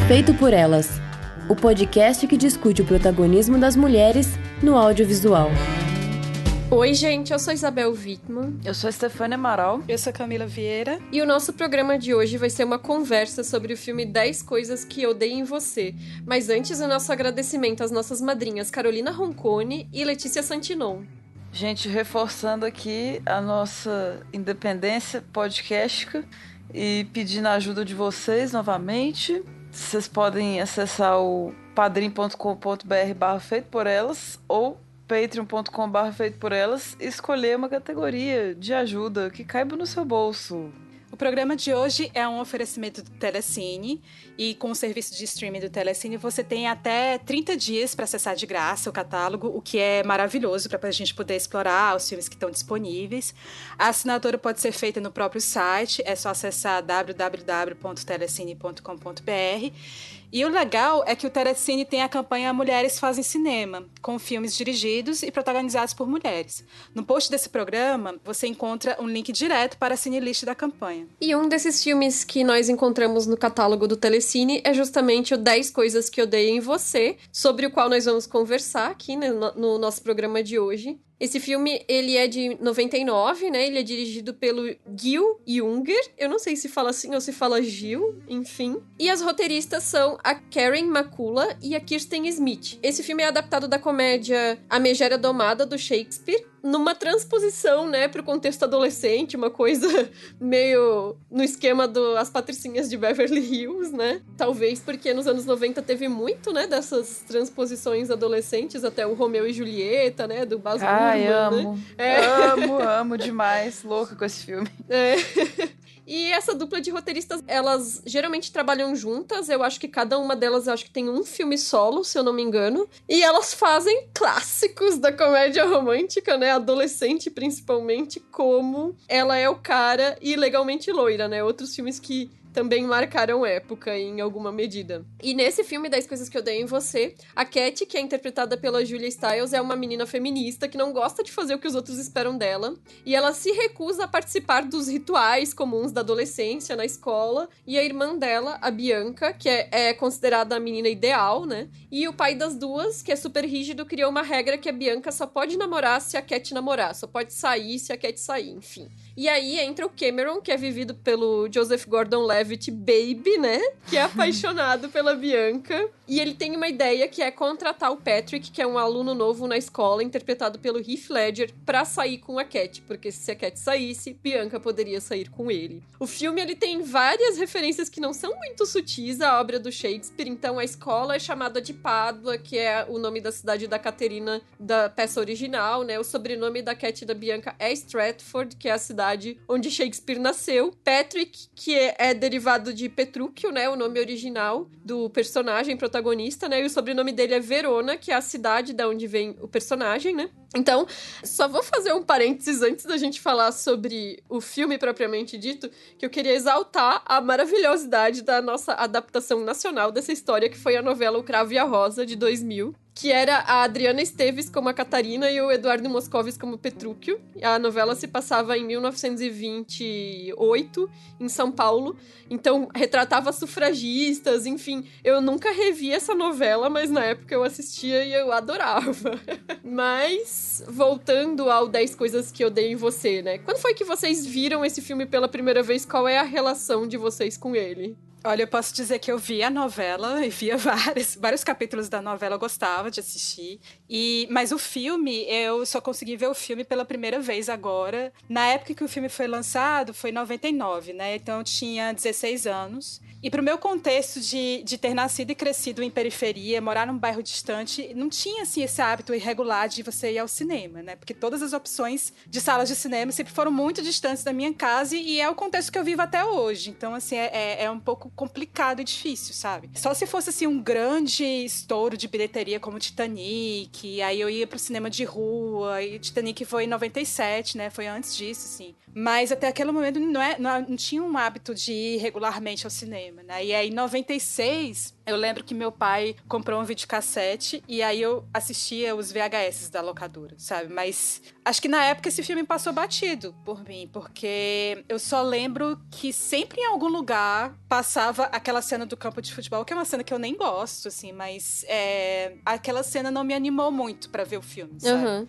Feito por Elas, o podcast que discute o protagonismo das mulheres no audiovisual. Oi, gente, eu sou Isabel Wittmann. Eu sou a Stefânia Amaral. Eu sou a Camila Vieira. E o nosso programa de hoje vai ser uma conversa sobre o filme 10 Coisas que Eu Odeio em Você. Mas antes, o nosso agradecimento às nossas madrinhas Carolina Roncone e Letícia Santinon. Gente, reforçando aqui a nossa independência podcastica e pedindo a ajuda de vocês novamente. Vocês podem acessar o padrim.com.br/feito por elas ou patreon.com/feito por elas e escolher uma categoria de ajuda que caiba no seu bolso. O programa de hoje é um oferecimento do Telecine e com o serviço de streaming do Telecine você tem até 30 dias para acessar de graça o catálogo, o que é maravilhoso para a gente poder explorar os filmes que estão disponíveis. A assinatura pode ser feita no próprio site, é só acessar www.telecine.com.br. E o legal é que o Telecine tem a campanha Mulheres Fazem Cinema, com filmes dirigidos e protagonizados por mulheres. No post desse programa, você encontra um link direto para a cinelist da campanha. E um desses filmes que nós encontramos no catálogo do Telecine é justamente o 10 Coisas que Eu Odeio em Você, sobre o qual nós vamos conversar aqui, né, no nosso programa de hoje. Esse filme, ele é de 99, né? Ele é dirigido pelo Gil Junger. Eu não sei se fala assim ou se fala Gil, enfim. E as roteiristas são a Karen Makula e a Kirsten Smith. Esse filme é adaptado da comédia A Megera Domada, do Shakespeare, numa transposição, né, pro contexto adolescente, uma coisa meio no esquema As Patricinhas de Beverly Hills, né? Talvez porque nos anos 90 teve muito, né, dessas transposições adolescentes, até o Romeu e Julieta, né, do Baz Luhrmann. Ai, amo. Né? Amo demais. Louca com esse filme. É. E essa dupla de roteiristas, elas geralmente trabalham juntas. Eu acho que cada uma delas, eu acho que tem um filme solo, se eu não me engano. E elas fazem clássicos da comédia romântica, né? Adolescente, principalmente, como Ela é o Cara e Legalmente Loira, né? Outros filmes que também marcaram época em alguma medida. E nesse filme 10 Coisas que Eu Odeio em Você, a Cat, que é interpretada pela Julia Stiles, é uma menina feminista que não gosta de fazer o que os outros esperam dela, e ela se recusa a participar dos rituais comuns da adolescência na escola, e a irmã dela, a Bianca, que é considerada a menina ideal, né? E o pai das duas, que é super rígido, criou uma regra que a Bianca só pode namorar se a Cat namorar, só pode sair se a Cat sair, enfim. E aí entra o Cameron, que é vivido pelo Joseph Gordon-Levitt Baby, né? Que é apaixonado pela Bianca. E ele tem uma ideia que é contratar o Patrick, que é um aluno novo na escola, interpretado pelo Heath Ledger, pra sair com a Cat. Porque se a Cat saísse, Bianca poderia sair com ele. O filme, ele tem várias referências que não são muito sutis à obra do Shakespeare. Então, a escola é chamada de Pádua, que é o nome da cidade da Caterina da peça original, né? O sobrenome da Cat e da Bianca é Stratford, que é a cidade onde Shakespeare nasceu. Patrick, que é derivado de Petrúquio, né, o nome original do personagem protagonista, né, e o sobrenome dele é Verona, que é a cidade da onde vem o personagem, né. Então, só vou fazer um parênteses antes da gente falar sobre o filme propriamente dito, que eu queria exaltar a maravilhosidade da nossa adaptação nacional dessa história, que foi a novela O Cravo e a Rosa, de 2000, que era a Adriana Esteves como a Catarina e o Eduardo Moscovis como Petrúquio. A novela se passava em 1928, em São Paulo. Então, retratava sufragistas, enfim. Eu nunca revi essa novela, mas na época eu assistia e eu adorava. Mas, voltando ao 10 Coisas que Eu Odeio em Você, né? Quando foi que vocês viram esse filme pela primeira vez? Qual é a relação de vocês com ele? Olha, eu posso dizer que eu vi a novela e via vários capítulos da novela, eu gostava de assistir. Mas o filme, eu só consegui ver o filme pela primeira vez agora. Na época que o filme foi lançado, foi em 99, né? Então eu tinha 16 anos. E pro meu contexto de ter nascido e crescido em periferia, morar num bairro distante, não tinha, assim, esse hábito irregular de você ir ao cinema, né? Porque todas as opções de salas de cinema sempre foram muito distantes da minha casa e é o contexto que eu vivo até hoje. Então, assim, é um pouco complicado e difícil, sabe? Só se fosse, assim, um grande estouro de bilheteria como Titanic Que aí eu ia pro cinema de rua, e Titanic foi em 97, né? Foi antes disso, assim. Mas até aquele momento não tinha um hábito de ir regularmente ao cinema, né? E aí, em 96, eu lembro que meu pai comprou um videocassete e aí eu assistia os VHS da locadora, sabe? Mas acho que na época esse filme passou batido por mim, porque eu só lembro que sempre em algum lugar passava aquela cena do campo de futebol, que é uma cena que eu nem gosto, assim, mas aquela cena não me animou muito pra ver o filme, sabe? Uhum.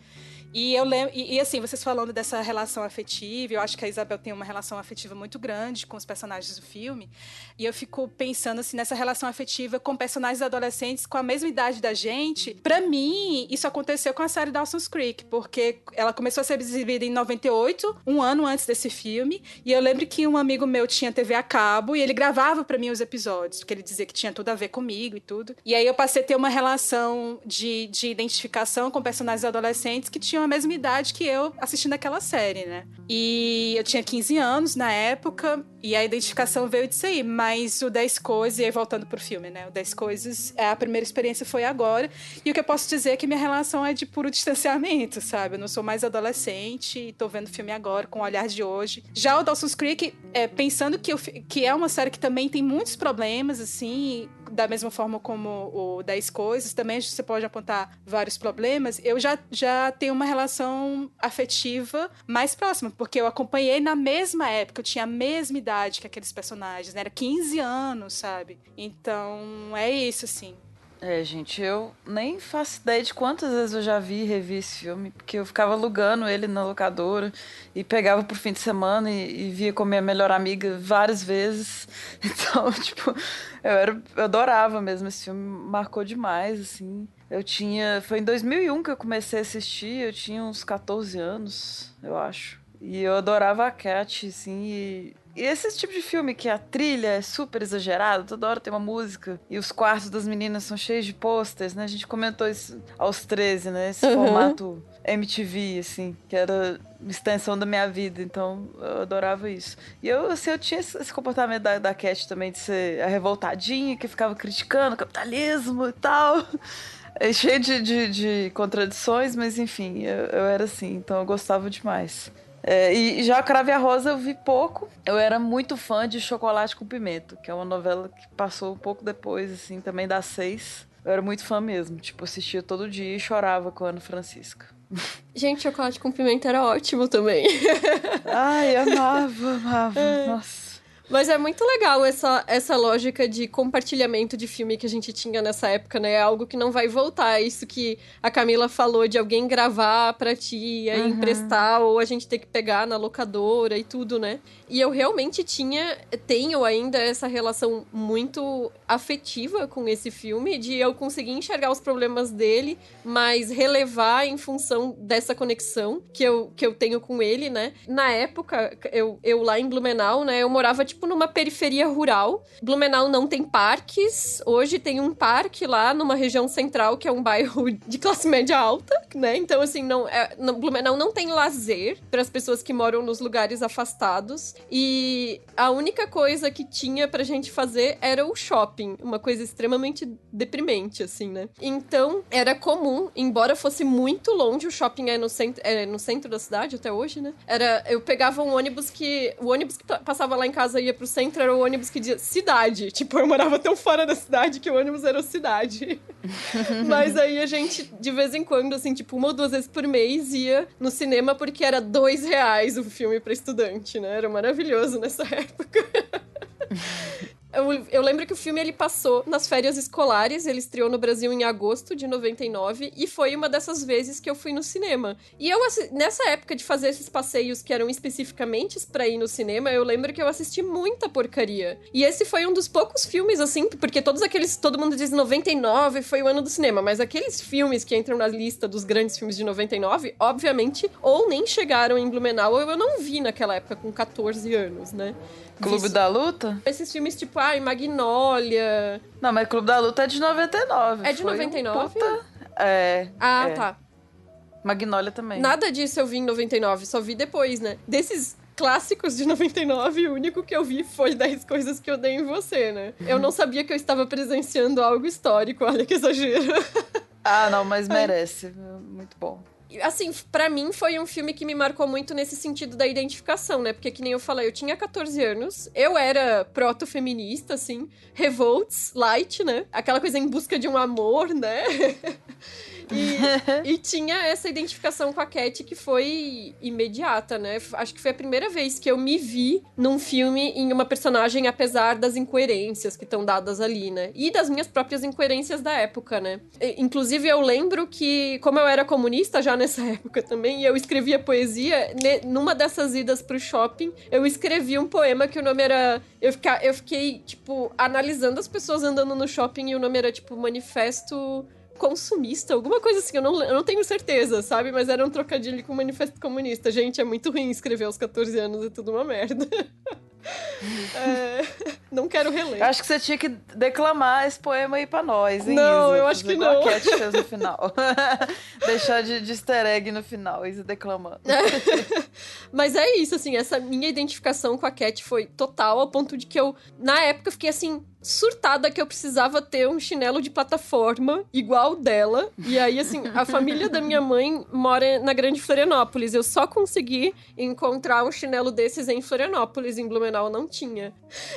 E eu lembro, e assim, vocês falando dessa relação afetiva, eu acho que a Isabel tem uma relação afetiva muito grande com os personagens do filme, e eu fico pensando assim nessa relação afetiva com personagens adolescentes com a mesma idade da gente. Pra mim, isso aconteceu com a série Dawson's Creek, porque ela começou a ser exibida em 98, um ano antes desse filme, e eu lembro que um amigo meu tinha TV a cabo e ele gravava pra mim os episódios, porque ele dizia que tinha tudo a ver comigo e tudo. E aí eu passei a ter uma relação de identificação com personagens adolescentes que tinham a mesma idade que eu assistindo aquela série, né? E eu tinha 15 anos na época, e a identificação veio disso aí. Mas o 10 Coisas, e aí voltando pro filme, né? O 10 Coisas, a primeira experiência foi agora. E o que eu posso dizer é que minha relação é de puro distanciamento, sabe? Eu não sou mais adolescente e tô vendo o filme agora, com o olhar de hoje. Já o Dawson's Creek, pensando que é uma série que também tem muitos problemas, assim, da mesma forma como o 10 Coisas, também você pode apontar vários problemas, eu já tenho uma relação afetiva mais próxima, porque eu acompanhei na mesma época, eu tinha a mesma idade que aqueles personagens, né? Era 15 anos, sabe? Então, é isso, assim. Gente, eu nem faço ideia de quantas vezes eu já vi e revi esse filme, porque eu ficava alugando ele na locadora e pegava pro fim de semana e via com minha melhor amiga várias vezes. Então, tipo, eu adorava mesmo esse filme, marcou demais, assim. Foi em 2001 que eu comecei a assistir, eu tinha uns 14 anos, eu acho. E eu adorava a Cat, assim, e esse tipo de filme que a trilha é super exagerada, toda hora tem uma música, e os quartos das meninas são cheios de posters, né? A gente comentou isso aos 13, né? Esse formato MTV, assim, que era uma extensão da minha vida, então eu adorava isso. E eu tinha esse comportamento da Cat também, de ser a revoltadinha, que ficava criticando o capitalismo e tal. É cheio de contradições, mas enfim, eu era assim, então eu gostava demais. E já a Cravo e a Rosa eu vi pouco. Eu era muito fã de Chocolate com Pimenta, que é uma novela que passou um pouco depois, assim, também das 6. Eu era muito fã mesmo, tipo, assistia todo dia e chorava com a Ana Francisca. Gente, Chocolate com Pimenta era ótimo também. Ai, amava, nossa. Mas é muito legal essa lógica de compartilhamento de filme que a gente tinha nessa época, né? É algo que não vai voltar. É isso que a Camila falou, de alguém gravar pra ti, aí emprestar, ou a gente ter que pegar na locadora e tudo, né? E eu realmente tenho ainda essa relação muito afetiva com esse filme, de eu conseguir enxergar os problemas dele, mas relevar em função dessa conexão que eu tenho com ele, né? Na época, eu lá em Blumenau, né? Eu morava, tipo, numa periferia rural. Blumenau não tem parques. Hoje tem um parque lá numa região central, que é um bairro de classe média alta, né? Então, assim, Blumenau não tem lazer para as pessoas que moram nos lugares afastados. E a única coisa que tinha pra gente fazer era o shopping. Uma coisa extremamente deprimente, assim, né? Então, era comum, embora fosse muito longe, o shopping é no centro da cidade até hoje, né? Eu pegava um ônibus o ônibus que passava lá em casa ia pro centro, era o ônibus que dizia cidade. Tipo, eu morava tão fora da cidade que o ônibus era cidade. Mas aí a gente, de vez em quando, assim, tipo, 1 ou 2 vezes por mês ia no cinema porque era R$2 o filme pra estudante, né? Era maravilhoso nessa época. Eu lembro que o filme ele passou nas férias escolares, ele estreou no Brasil em agosto de 99 e foi uma dessas vezes que eu fui no cinema. E nessa época de fazer esses passeios que eram especificamente pra ir no cinema, eu lembro que eu assisti muita porcaria. E esse foi um dos poucos filmes, assim, porque todo mundo diz 99 foi o ano do cinema, mas aqueles filmes que entram na lista dos grandes filmes de 99, obviamente, ou nem chegaram em Blumenau, ou eu não vi naquela época com 14 anos, né? Clube da Luta? Esses filmes tipo, Magnólia... Não, mas Clube da Luta é de 99. É de 99? Tá. Magnólia também. Nada disso eu vi em 99, só vi depois, né? Desses clássicos de 99, o único que eu vi foi 10 Coisas que Eu Odeio em Você, né? Eu não sabia que eu estava presenciando algo histórico, olha que exagero. Ah, não, mas merece. Muito bom. Assim, pra mim foi um filme que me marcou muito nesse sentido da identificação, né? Porque, que nem eu falei, eu tinha 14 anos, eu era proto-feminista, assim, revolts, light, né? Aquela coisa em busca de um amor, né? E tinha essa identificação com a Cat que foi imediata, né? Acho que foi a primeira vez que eu me vi num filme em uma personagem, apesar das incoerências que estão dadas ali, né? E das minhas próprias incoerências da época, né? Inclusive, eu lembro que, como eu era comunista já nessa época também, e eu escrevia poesia, numa dessas idas pro shopping, eu escrevi um poema que o nome era... Eu fiquei, tipo, analisando as pessoas andando no shopping e o nome era, tipo, Manifesto Consumista, alguma coisa assim, eu não tenho certeza, sabe? Mas era um trocadilho com o Manifesto Comunista. Gente, é muito ruim escrever aos 14 anos, é tudo uma merda. Não quero reler. Acho que você tinha que declamar esse poema aí pra nós, hein, não, Isa? Eu acho que igual não. A Cat fez no final. Deixar de easter egg no final, Isa declamando. Mas é isso, assim, essa minha identificação com a Cat foi total, ao ponto de que eu, na época, fiquei assim, surtada que eu precisava ter um chinelo de plataforma igual dela. E aí, assim, a família da minha mãe mora na Grande Florianópolis. Eu só consegui encontrar um chinelo desses em Florianópolis, em Blumenau não tinha.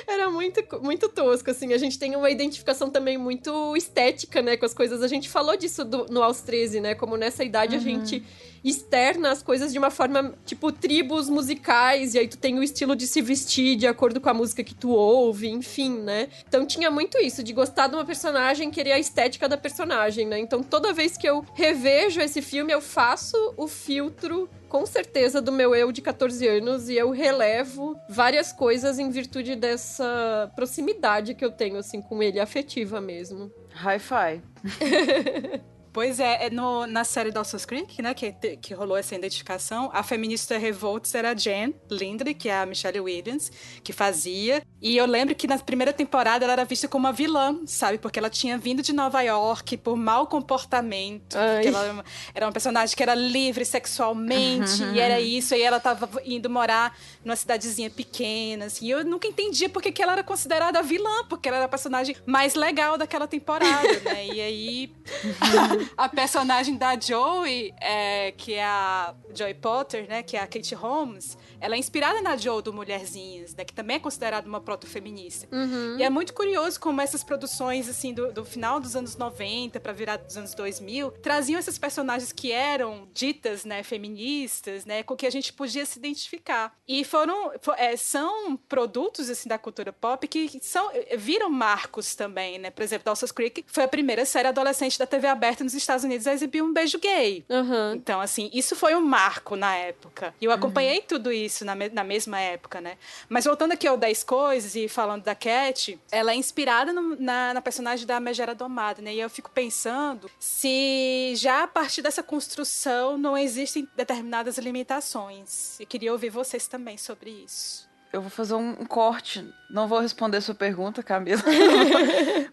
Era muito, muito tosco, assim. A gente tem uma identificação também muito estética, né, com as coisas. A gente falou disso no Aos 13, né, como nessa idade a gente externa as coisas de uma forma, tipo, tribos musicais, e aí tu tem o estilo de se vestir de acordo com a música que tu ouve, enfim, né? Então tinha muito isso, de gostar de uma personagem, querer a estética da personagem, né? Então toda vez que eu revejo esse filme, eu faço o filtro, com certeza, do meu eu de 14 anos, e eu relevo várias coisas em virtude dessa proximidade que eu tenho, assim, com ele, afetiva mesmo. Hi-fi. Pois é, na série Dawson's Creek, né, que rolou essa identificação, a feminista revolts era a Jen Lindley, que é a Michelle Williams, que fazia. E eu lembro que na primeira temporada ela era vista como uma vilã, sabe? Porque ela tinha vindo de Nova York por mau comportamento. Porque ela era uma personagem que era livre sexualmente, e era isso. E ela tava indo morar numa cidadezinha pequena, assim. E eu nunca entendia por que ela era considerada a vilã, porque ela era a personagem mais legal daquela temporada, né? E aí... A personagem da Joey, que é a Joy Potter, né, que é a Kate Holmes, ela é inspirada na Joe do Mulherzinhas, né, que também é considerada uma proto-feminista. E é muito curioso como essas produções assim, do final dos anos 90 para virar dos anos 2000 traziam essas personagens que eram ditas, né, feministas, né, com que a gente podia se identificar. E são produtos assim, da cultura pop que viram marcos também, né? Por exemplo, Dawson's Creek foi a primeira série adolescente da TV aberta nos Estados Unidos a exibir um beijo gay. Então, assim, isso foi um marco na época. E eu acompanhei tudo isso na mesma época, né? Mas voltando aqui ao 10 Coisas e falando da Cat, ela é inspirada na personagem da Megera Domada, né? E eu fico pensando se já a partir dessa construção não existem determinadas limitações. E queria ouvir vocês também sobre isso. Eu vou fazer um corte. Não vou responder sua pergunta, Camila.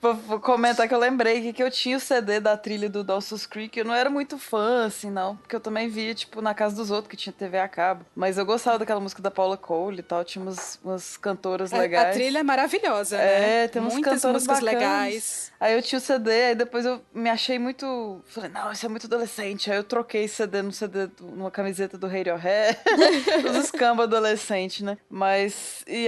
vou comentar que eu lembrei que eu tinha o CD da trilha do Dawson's Creek. Eu não era muito fã, assim, não. Porque eu também via, tipo, na casa dos outros, que tinha TV a cabo. Mas eu gostava daquela música da Paula Cole e tal. Tinha umas cantoras legais. A trilha é maravilhosa, né? Tem umas muitas cantoras músicas bacanas. Legais. Aí eu tinha o CD, aí depois eu me achei muito... Falei, não, isso é muito adolescente. Aí eu troquei esse CD numa camiseta do Radiohead. Os escambos adolescentes, né? Mas... E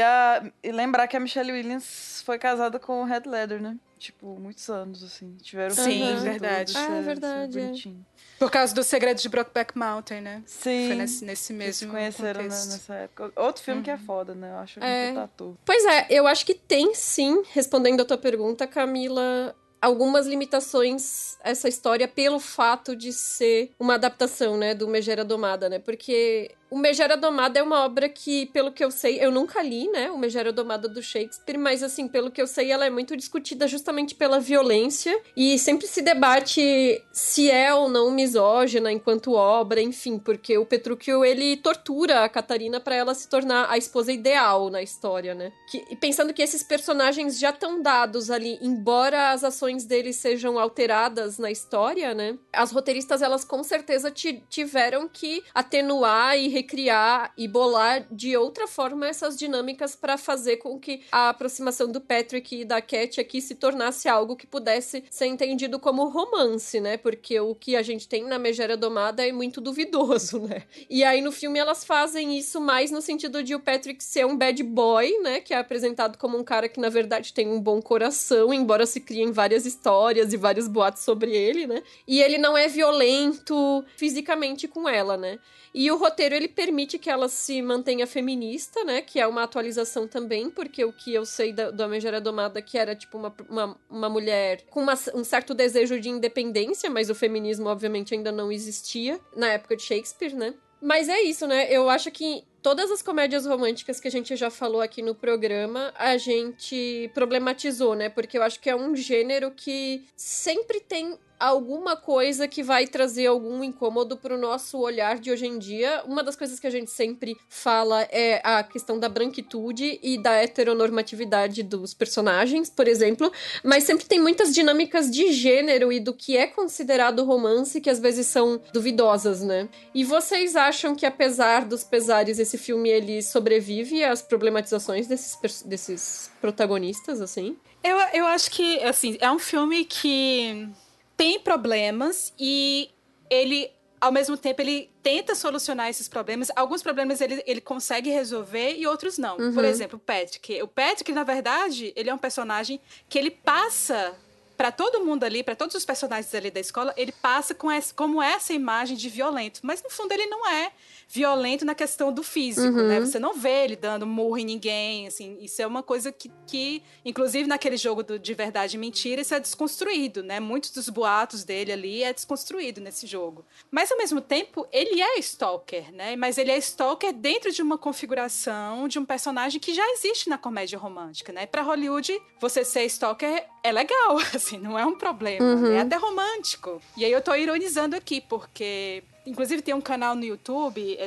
lembrar que a Michelle Williams foi casada com o Heath Ledger, né? Tipo, muitos anos, assim. Tiveram Sim, filhos e verdade. tudo, É verdade. bonitinho. Por causa do Segredo de Brokeback Mountain, né? Sim. Foi nesse mesmo Eles se conheceram contexto. nessa época. Outro filme que é foda, né? Eu acho um puta ator. Pois é, eu acho que tem sim, respondendo a tua pergunta, Camila, algumas limitações essa história pelo fato de ser uma adaptação, né, do Megera Domada, né? Porque o Megera Domada é uma obra que, pelo que eu sei, eu nunca li, né, o Megera Domada do Shakespeare, mas, assim, pelo que eu sei, ela é muito discutida justamente pela violência e sempre se debate se é ou não misógina enquanto obra, enfim, porque o Petruchio, ele tortura a Catarina pra ela se tornar a esposa ideal na história, né? E pensando que esses personagens já estão dados ali, embora as ações deles sejam alteradas na história, né? As roteiristas, elas com certeza tiveram que atenuar e recriar e bolar de outra forma essas dinâmicas para fazer com que a aproximação do Patrick e da Cat aqui se tornasse algo que pudesse ser entendido como romance, né? Porque o que a gente tem na Megera Domada é muito duvidoso, né? E aí no filme elas fazem isso mais no sentido de o Patrick ser um bad boy, né? Que é apresentado como um cara que na verdade tem um bom coração, embora se criem várias histórias e vários boatos sobre ele, né? E ele não é violento fisicamente com ela, né? E o roteiro, ele permite que ela se mantenha feminista, né? Que é uma atualização também, porque o que eu sei da Megera Domada que era, tipo, uma mulher com um certo desejo de independência, mas o feminismo, obviamente, ainda não existia na época de Shakespeare, né? Mas é isso, né? Eu acho que todas as comédias românticas que a gente já falou aqui no programa, a gente problematizou, né? Porque eu acho que é um gênero que sempre tem alguma coisa que vai trazer algum incômodo pro nosso olhar de hoje em dia. Uma das coisas que a gente sempre fala é a questão da branquitude e da heteronormatividade dos personagens, por exemplo, mas sempre tem muitas dinâmicas de gênero e do que é considerado romance que às vezes são duvidosas, né? E vocês acham que, apesar dos pesares, esse filme ele sobrevive às problematizações desses protagonistas, assim? Eu acho que, assim, é um filme que tem problemas e ele, ao mesmo tempo, ele tenta solucionar esses problemas. Alguns problemas ele consegue resolver e outros não. Uhum. Por exemplo, o Patrick. O Patrick, na verdade, ele é um personagem que ele passa para todo mundo ali, para todos os personagens ali da escola, ele passa como essa imagem de violento. Mas, no fundo, ele não é violento na questão do físico, né? Você não vê ele dando murro em ninguém, assim. Isso é uma coisa que inclusive, naquele jogo de verdade e mentira, isso é desconstruído, né? Muitos dos boatos dele ali é desconstruído nesse jogo. Mas, ao mesmo tempo, ele é stalker, né? Mas ele é stalker dentro de uma configuração de um personagem que já existe na comédia romântica, né? Pra Hollywood, você ser stalker é legal, assim, não é um problema. Né? É até romântico. E aí eu tô ironizando aqui, porque inclusive tem um canal no YouTube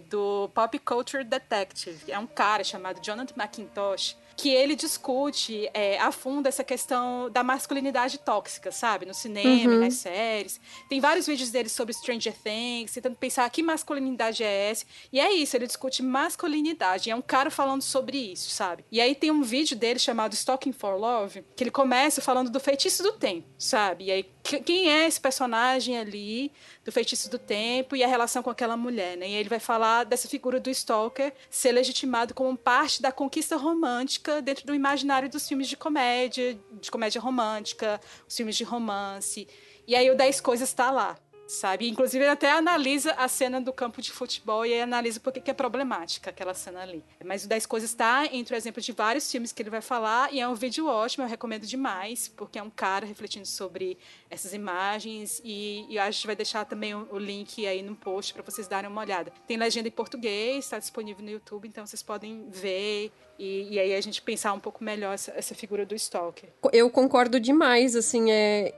do Pop Culture Detective. É um cara chamado Jonathan McIntosh, que ele discute a fundo essa questão da masculinidade tóxica, sabe? No cinema e nas séries. Tem vários vídeos dele sobre Stranger Things, tentando pensar que masculinidade é essa. E é isso, ele discute masculinidade. E é um cara falando sobre isso, sabe? E aí tem um vídeo dele chamado Stalking for Love, que ele começa falando do feitiço do tempo, sabe? E aí, quem é esse personagem ali do feitiço do tempo e a relação com aquela mulher, né? E aí ele vai falar dessa figura do stalker ser legitimado como parte da conquista romântica dentro do imaginário dos filmes de comédia romântica, os filmes de romance. E aí o 10 Coisas tá lá, sabe? Inclusive ele até analisa a cena do campo de futebol e aí analisa por que é problemática aquela cena ali. Mas o 10 Coisas tá entre o exemplo de vários filmes que ele vai falar e é um vídeo ótimo, eu recomendo demais, porque é um cara refletindo sobre essas imagens e eu acho que a gente vai deixar também o link aí no post para vocês darem uma olhada. Tem legenda em português, está disponível no YouTube, então vocês podem ver e aí a gente pensar um pouco melhor essa figura do stalker. Eu concordo demais, assim,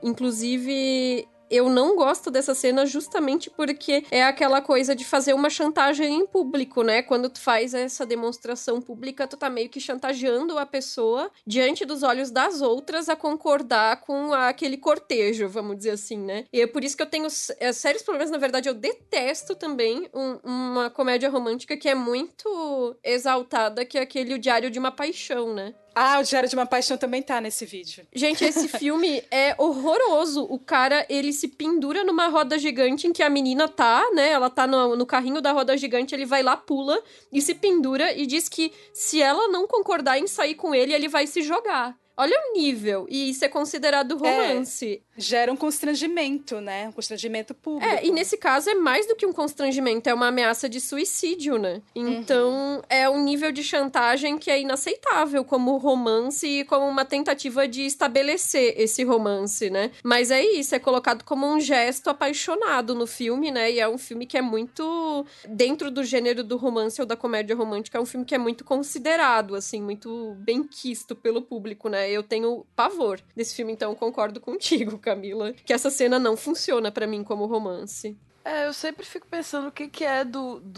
inclusive eu não gosto dessa cena justamente porque é aquela coisa de fazer uma chantagem em público, né? Quando tu faz essa demonstração pública, tu tá meio que chantageando a pessoa diante dos olhos das outras a concordar com aquele cortejo, vamos dizer assim, né? E é por isso que eu tenho sérios problemas. Na verdade, eu detesto também uma comédia romântica que é muito exaltada, que é aquele O Diário de uma Paixão, né? Ah, o Diário de uma Paixão também tá nesse vídeo. Gente, esse filme é horroroso. O cara, ele se pendura numa roda gigante em que a menina tá, né? Ela tá no carrinho da roda gigante, ele vai lá, pula e se pendura e diz que se ela não concordar em sair com ele, ele vai se jogar. Olha o nível. E isso é considerado romance. Gera um constrangimento, né? Um constrangimento público. E nesse caso é mais do que um constrangimento, é uma ameaça de suicídio, né? Então, é um nível de chantagem que é inaceitável como romance e como uma tentativa de estabelecer esse romance, né? Mas é isso, é colocado como um gesto apaixonado no filme, né? E é um filme que é muito... Dentro do gênero do romance ou da comédia romântica, é um filme que é muito considerado, assim, muito bem quisto pelo público, né? Eu tenho pavor desse filme, então concordo contigo, Camila, que essa cena não funciona pra mim como romance. Eu sempre fico pensando o que é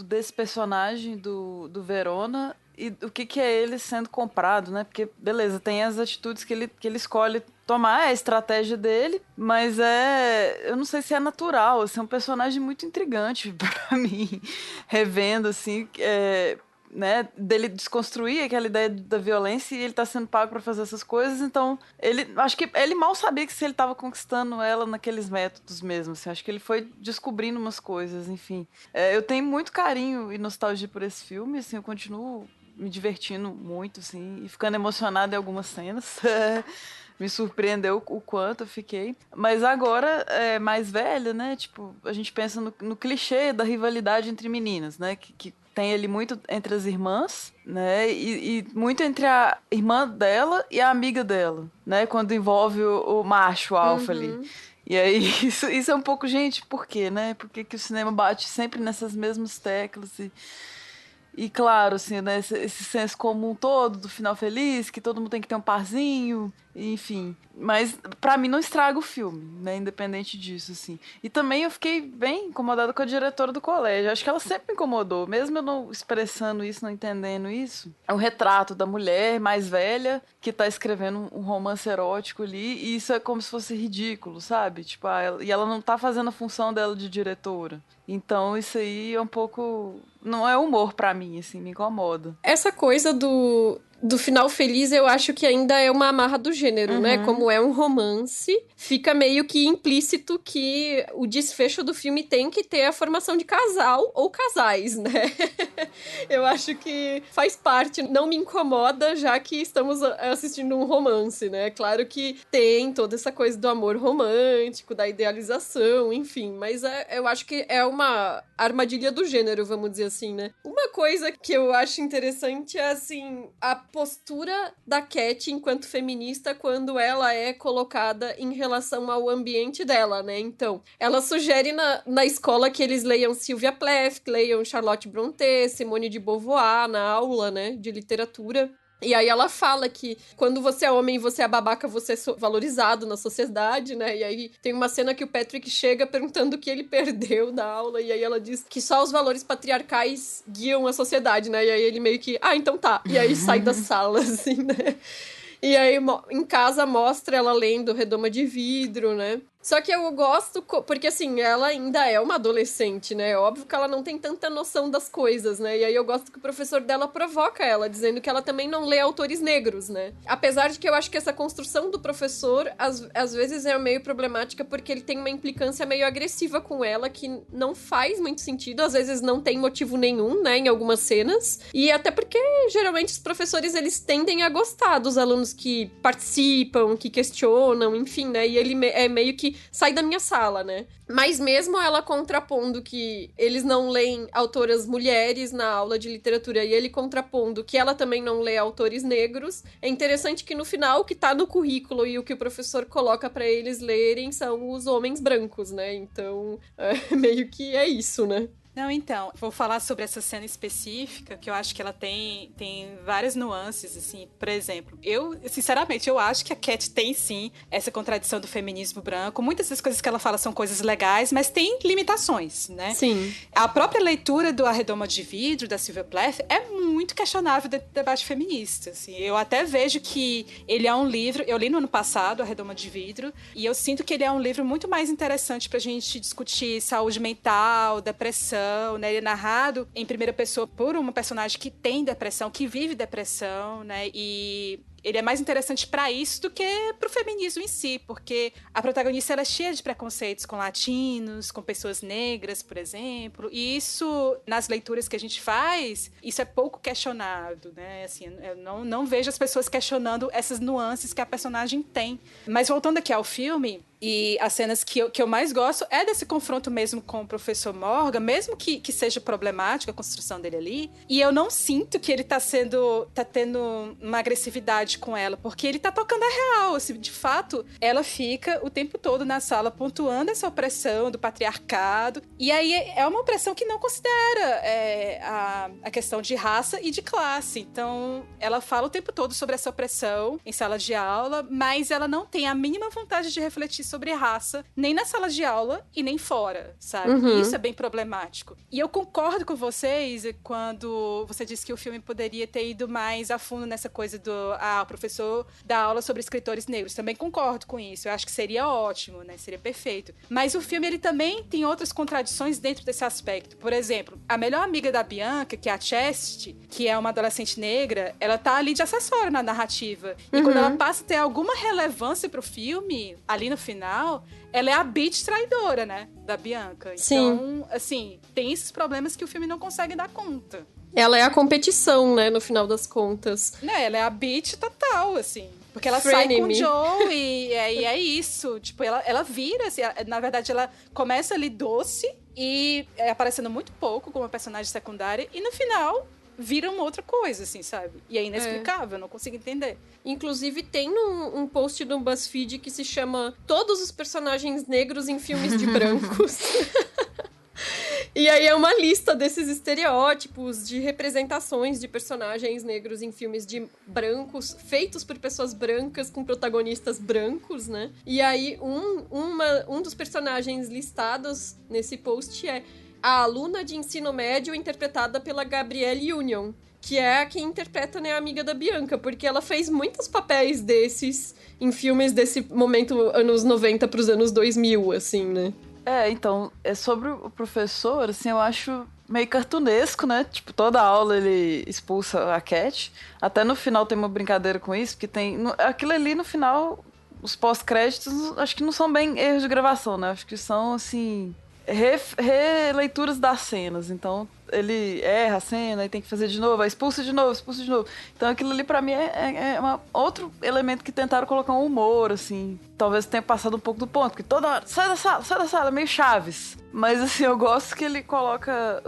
desse personagem do Verona e o que é ele sendo comprado, né? Porque, beleza, tem as atitudes que ele escolhe tomar a estratégia dele, mas eu não sei se é natural, assim, é um personagem muito intrigante pra mim, revendo, assim, né, dele desconstruir aquela ideia da violência e ele tá sendo pago pra fazer essas coisas, então acho que ele mal sabia que se ele tava conquistando ela naqueles métodos mesmo, assim, acho que ele foi descobrindo umas coisas, enfim. Eu tenho muito carinho e nostalgia por esse filme, assim, eu continuo me divertindo muito, assim, e ficando emocionada em algumas cenas. Me surpreendeu o quanto eu fiquei. Mas agora, mais velha, né? Tipo, a gente pensa no clichê da rivalidade entre meninas, né? Que tem ali muito entre as irmãs, né? E muito entre a irmã dela e a amiga dela, né? Quando envolve o macho alfa ali. E aí, isso é um pouco, gente, por quê, né? Por que o cinema bate sempre nessas mesmas teclas e claro, assim, né, esse senso comum todo do final feliz, que todo mundo tem que ter um parzinho, enfim. Mas pra mim não estraga o filme, né, independente disso, assim. E também eu fiquei bem incomodada com a diretora do colégio. Acho que ela sempre me incomodou, mesmo eu não expressando isso, não entendendo isso. É um retrato da mulher mais velha que tá escrevendo um romance erótico ali, e isso é como se fosse ridículo, sabe? Tipo, e ela não tá fazendo a função dela de diretora. Então isso aí é um pouco... Não é humor pra mim, assim, me incomoda. Essa coisa do final feliz, eu acho que ainda é uma amarra do gênero, né? Como é um romance, fica meio que implícito que o desfecho do filme tem que ter a formação de casal ou casais, né? Eu acho que faz parte, não me incomoda, já que estamos assistindo um romance, né? Claro que tem toda essa coisa do amor romântico, da idealização, enfim, mas eu acho que é uma armadilha do gênero, vamos dizer assim, né? Uma coisa que eu acho interessante é, assim, a postura da Cat enquanto feminista quando ela é colocada em relação ao ambiente dela, né? Então, ela sugere na escola que eles leiam Sylvia Plath, que leiam Charlotte Brontë, Simone de Beauvoir na aula, né, de literatura. E aí ela fala que quando você é homem e você é babaca, você é valorizado na sociedade, né? E aí tem uma cena que o Patrick chega perguntando o que ele perdeu da aula, e aí ela diz que só os valores patriarcais guiam a sociedade, né? E aí ele meio que, então tá. E aí sai da sala, assim, né? E aí em casa mostra ela lendo Redoma de Vidro, né? Só que eu gosto, porque assim, ela ainda é uma adolescente, né? É óbvio que ela não tem tanta noção das coisas, né? E aí eu gosto que o professor dela provoca ela, dizendo que ela também não lê autores negros, né? Apesar de que eu acho que essa construção do professor, às vezes é meio problemática, porque ele tem uma implicância meio agressiva com ela, que não faz muito sentido, às vezes não tem motivo nenhum, né? Em algumas cenas. E até porque, geralmente, os professores, eles tendem a gostar dos alunos que participam, que questionam, enfim, né? E ele é meio que sai da minha sala, né? Mas mesmo ela contrapondo que eles não leem autoras mulheres na aula de literatura e ele contrapondo que ela também não lê autores negros, é interessante que no final o que tá no currículo e o que o professor coloca pra eles lerem são os homens brancos, né? Então, meio que é isso, né? Não, então, vou falar sobre essa cena específica, que eu acho que ela tem várias nuances, assim. Por exemplo, sinceramente, eu acho que a Cat tem, sim, essa contradição do feminismo branco. Muitas das coisas que ela fala são coisas legais, mas tem limitações, né? Sim. A própria leitura do A Redoma de Vidro, da Sylvia Plath, é muito questionável do debate feminista, assim. Eu até vejo que ele é um livro... Eu li no ano passado, A Redoma de Vidro, e eu sinto que ele é um livro muito mais interessante pra gente discutir saúde mental, depressão, né? Ele é narrado em primeira pessoa por uma personagem que tem depressão, que vive depressão, né? E ele é mais interessante para isso do que pro feminismo em si, porque a protagonista ela é cheia de preconceitos com latinos, com pessoas negras, por exemplo, e isso, nas leituras que a gente faz, isso é pouco questionado, né? Assim, eu não vejo as pessoas questionando essas nuances que a personagem tem. Mas voltando aqui ao filme, e as cenas que eu mais gosto é desse confronto mesmo com o professor Morgan, mesmo que seja problemática a construção dele ali. E eu não sinto que ele tá tendo uma agressividade com ela, porque ele tá tocando a real. Assim, de fato, ela fica o tempo todo na sala pontuando essa opressão do patriarcado. E aí é uma opressão que não considera a questão de raça e de classe. Então, ela fala o tempo todo sobre essa opressão em sala de aula, mas ela não tem a mínima vontade de refletir sobre raça, nem nas salas de aula e nem fora, sabe? E isso é bem problemático. E eu concordo com vocês quando você disse que o filme poderia ter ido mais a fundo nessa coisa do o professor dá aula sobre escritores negros. Também concordo com isso. Eu acho que seria ótimo, né? Seria perfeito. Mas o filme, ele também tem outras contradições dentro desse aspecto. Por exemplo, a melhor amiga da Bianca, que é a Chastity, que é uma adolescente negra, ela tá ali de acessório na narrativa. E quando ela passa a ter alguma relevância pro filme, ali no final, ela é a bitch traidora, né? Da Bianca. Sim. Então, assim, tem esses problemas que o filme não consegue dar conta. Ela é a competição, né, no final das contas. Né, ela é a bitch total, assim. Porque ela Frenemy. sai com o Joe e é isso. Tipo, ela vira, assim, na verdade, ela começa ali doce e aparecendo muito pouco como uma personagem secundária. E no final, vira uma outra coisa, assim, sabe? E é inexplicável, eu não consigo entender. Inclusive, tem um post no BuzzFeed que se chama Todos os personagens negros em filmes de brancos. E aí é uma lista desses estereótipos de representações de personagens negros em filmes de brancos, feitos por pessoas brancas, com protagonistas brancos, né? E aí um dos personagens listados nesse post é a aluna de ensino médio interpretada pela Gabrielle Union, que é quem interpreta, né, a amiga da Bianca, porque ela fez muitos papéis desses em filmes desse momento, anos 90 pros anos 2000, assim, né? Então, sobre o professor, assim, eu acho meio cartunesco, né? Tipo, toda aula ele expulsa a Cat. Até no final tem uma brincadeira com isso, porque tem... Aquilo ali, no final, os pós-créditos, acho que não são bem erros de gravação, né? Acho que são, assim... releituras das cenas. Então, ele erra a cena e tem que fazer de novo, aí expulsa de novo. Então, aquilo ali pra mim é outro elemento que tentaram colocar um humor, assim. Talvez tenha passado um pouco do ponto, porque toda hora, sai da sala, meio Chaves. Mas, assim, eu gosto que ele coloca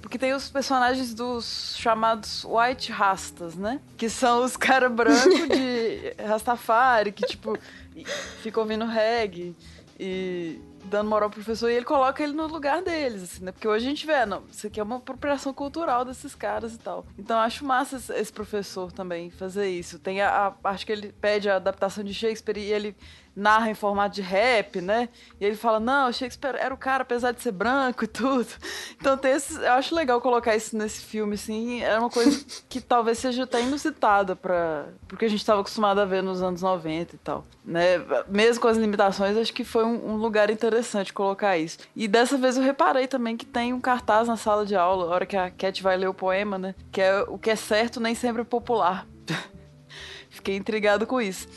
porque tem os personagens dos chamados White Rastas, né? Que são os caras brancos de Rastafari, que, tipo, ficam ouvindo reggae e dando moral pro professor, e ele coloca ele no lugar deles, assim, né? Porque hoje a gente vê, não, isso aqui é uma apropriação cultural desses caras e tal. Então eu acho massa esse professor também fazer isso. Tem a parte que ele pede a adaptação de Shakespeare e ele narra em formato de rap, né? E ele fala, não, Shakespeare era o cara, apesar de ser branco e tudo. Então tem esses, eu acho legal colocar isso nesse filme, assim. É uma coisa que talvez seja até inusitada porque a gente estava acostumado a ver nos anos 90 e tal, né? Mesmo com as limitações, acho que foi um lugar interessante colocar isso. E dessa vez eu reparei também que tem um cartaz na sala de aula, a hora que a Cat vai ler o poema, né? Que é o que é certo nem sempre é popular. Fiquei intrigado com isso.